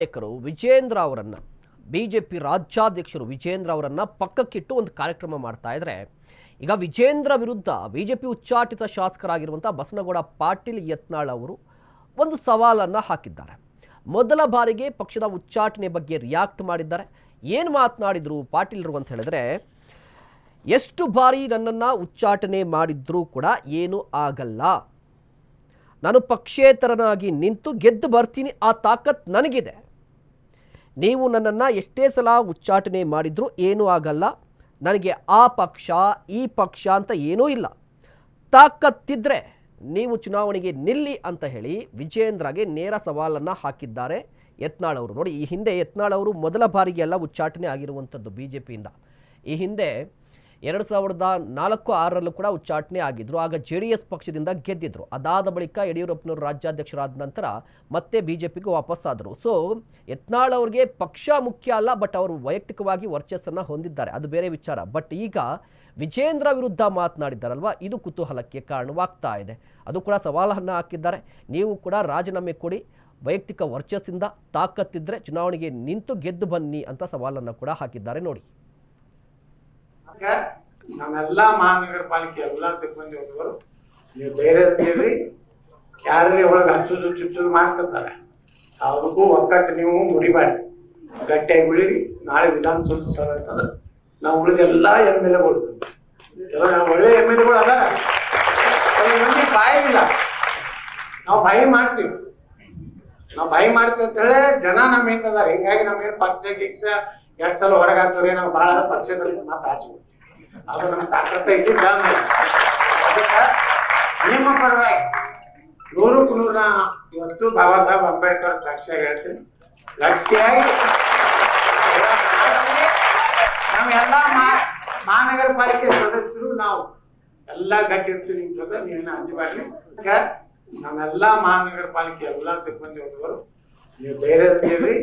ನಾಯಕರು ವಿಜೇಂದ್ರ ಅವರನ್ನ ಬಿಜೆಪಿ ರಾಜ್ಯಾಧ್ಯಕ್ಷರು ವಿಜೇಂದ್ರ ಅವರನ್ನ ಪಕ್ಕಕ್ಕಿಟ್ಟು ಒಂದು ಕಾರ್ಯಕ್ರಮ ಮಾಡ್ತಾ ಇದ್ರೆ ಈಗ ವಿಜೇಂದ್ರ ವಿರುದ್ಧ ಬಿಜೆಪಿ ಉಚ್ಚಾಟಿತ ಶಾಸಕರಾಗಿರುವಂಥ ಬಸನಗೌಡ ಪಾಟೀಲ್ ಯತ್ನಾಳ್ ಅವರು ಒಂದು ಸವಾಲನ್ನು ಹಾಕಿದ್ದಾರೆ. ಮೊದಲ ಬಾರಿಗೆ ಪಕ್ಷದ ಉಚ್ಚಾಟನೆ ಬಗ್ಗೆ ರಿಯಾಕ್ಟ್ ಮಾಡಿದ್ದಾರೆ. ಏನು ಮಾತನಾಡಿದ್ರು ಪಾಟೀಲ್ರು ಅಂತ ಹೇಳಿದ್ರೆ, ಎಷ್ಟು ಬಾರಿ ನನ್ನನ್ನು ಉಚ್ಚಾಟನೆ ಮಾಡಿದ್ರೂ ಕೂಡ ಏನೂ ಆಗಲ್ಲ, ನಾನು ಪಕ್ಷೇತರನಾಗಿ ನಿಂತು ಗೆದ್ದು ಬರ್ತೀನಿ, ಆ ತಾಕತ್ ನನಗಿದೆ. ನೀವು ನನ್ನನ್ನು ಎಷ್ಟೇ ಸಲ ಉಚ್ಚಾಟನೆ ಮಾಡಿದರೂ ಏನೂ ಆಗಲ್ಲ, ನನಗೆ ಆ ಪಕ್ಷ ಈ ಪಕ್ಷ ಅಂತ ಏನೂ ಇಲ್ಲ, ತಾಕತ್ತಿದ್ರೆ ನೀವು ಚುನಾವಣೆಗೆ ನಿಲ್ಲಿ ಅಂತ ಹೇಳಿ ವಿಜೇಂದ್ರಗೆ ನೇರ ಸವಾಲನ್ನು ಹಾಕಿದ್ದಾರೆ ಯತ್ನಾಳ್ ಅವರು. ನೋಡಿ, ಈ ಹಿಂದೆ ಯತ್ನಾಳ್ ಅವರು ಮೊದಲ ಬಾರಿಗೆ ಎಲ್ಲ ಉಚ್ಚಾಟನೆ ಆಗಿರುವಂಥದ್ದು ಬಿಜೆಪಿಯಿಂದ. ಈ ಹಿಂದೆ 2004-06ರಲ್ಲೂ ಕೂಡ ಉಚ್ಚಾಟನೆ ಆಗಿದ್ರು. ಆಗ JDS ಪಕ್ಷದಿಂದ ಗೆದ್ದಿದ್ರು. ಅದಾದ ಬಳಿಕ ಯಡಿಯೂರಪ್ಪನವರು ರಾಜ್ಯಾಧ್ಯಕ್ಷರಾದ ನಂತರ ಮತ್ತೆ ಬಿಜೆಪಿಗೆ ವಾಪಸ್ ಆದರು. ಸೊ ಯತ್ನಾಳ್ ಅವ್ರಿಗೆ ಪಕ್ಷ ಮುಖ್ಯ ಅಲ್ಲ, ಬಟ್ ಅವರು ವೈಯಕ್ತಿಕವಾಗಿ ವರ್ಚಸ್ಸನ್ನು ಹೊಂದಿದ್ದಾರೆ, ಅದು ಬೇರೆ ವಿಚಾರ. ಬಟ್ ಈಗ ವಿಜೇಂದ್ರ ವಿರುದ್ಧ ಮಾತನಾಡಿದ್ದಾರಲ್ವ, ಇದು ಕುತೂಹಲಕ್ಕೆ ಕಾರಣವಾಗ್ತಾ ಇದೆ. ಅದು ಕೂಡ ಸವಾಲನ್ನು ಹಾಕಿದ್ದಾರೆ. ನೀವು ಕೂಡ ರಾಜೀನಾಮೆ ಕೊಡಿ, ವೈಯಕ್ತಿಕ ವರ್ಚಸ್ಸಿಂದ ತಾಕತ್ತಿದ್ರೆ ಚುನಾವಣೆಗೆ ನಿಂತು ಗೆದ್ದು ಬನ್ನಿ ಅಂತ ಸವಾಲನ್ನು ಕೂಡ ಹಾಕಿದ್ದಾರೆ. ನೋಡಿ, ನಮ್ಮೆಲ್ಲಾ ಮಹಾನಗರ ಪಾಲಿಕೆ ಎಲ್ಲಾ ಸಿಬ್ಬಂದಿ ವರ್ಗದವರು ನೀವು ಧೈರ್ಯದಲ್ಲಿ ಯಾರೇ ಒಳಗೆ ಹಚ್ಚುದು ಚುಚ್ಚುದು ಮಾಡ್ತಿರ್ತಾರೆ, ಅದಕ್ಕೂ ಒಕ್ಕಟ್ಟು ನೀವು ಮುರಿಬೇಡಿ, ಗಟ್ಟಿಯಾಗಿ ಉಳಿರಿ. ನಾಳೆ ವಿಧಾನಸೌಧ ಸಭೆ ಅಂತಂದ್ರೆ ನಾವು ಉಳಿದೆಲ್ಲ MLAಗಳು, ಕೆಲವು ನಾವು ಒಳ್ಳೆ MLAಗಳು ಅದಾರ, ಮಂದಿ ಬಾಯಿ ಇಲ್ಲ, ನಾವು ಬಾಯಿ ಮಾಡ್ತೀವಿ ಅಂತ ಹೇಳಿ ಜನ ನಮ್ಮ ಹಿಂದದಾರ. ಹಿಂಗಾಗಿ ನಮ್ಗೇನು ಪಕ್ಷ ಗಿಕ್ಷ 2 ಸಲ ಹೊರಗೆ ಹಾಕ್ತವ್ರಿ, ನಾವು ಭಾಳ ಪಕ್ಷದಲ್ಲಿ ಮಾತಾಡ್ಸ್ಬೋದು, ಅದು ನಮ್ಮ ತಾಕತ್ತ ಇದ್ದಿದ್ದ. ಅದಕ್ಕೆ ನಿಮ್ಮ ಪರವಾಗಿ 100ಕ್ಕೆ 100 ಇವತ್ತು ಬಾಬಾ ಸಾಹೇಬ್ ಅಂಬೇಡ್ಕರ್ ಸಾಕ್ಷಿಯಾಗಿ ಹೇಳ್ತೀನಿ, ಗಟ್ಟಿಯಾಗಿ ನಾವೆಲ್ಲ ಮಹಾನಗರ ಪಾಲಿಕೆ ಸದಸ್ಯರು ನಾವು ಎಲ್ಲ ಗಟ್ಟಿ ಇರ್ತೀವಿ. ನಿಮ್ಮ ಜೊತೆ ನೀವೇನು ಹಂಚಬೇಡ್ರಿ. ನಮ್ಮೆಲ್ಲಾ ಮಹಾನಗರ ಪಾಲಿಕೆ ಎಲ್ಲಾ ಸಿಬ್ಬಂದಿ ವರ್ಗದವರು ನೀವು ಧೈರ್ಯದಲ್ಲಿ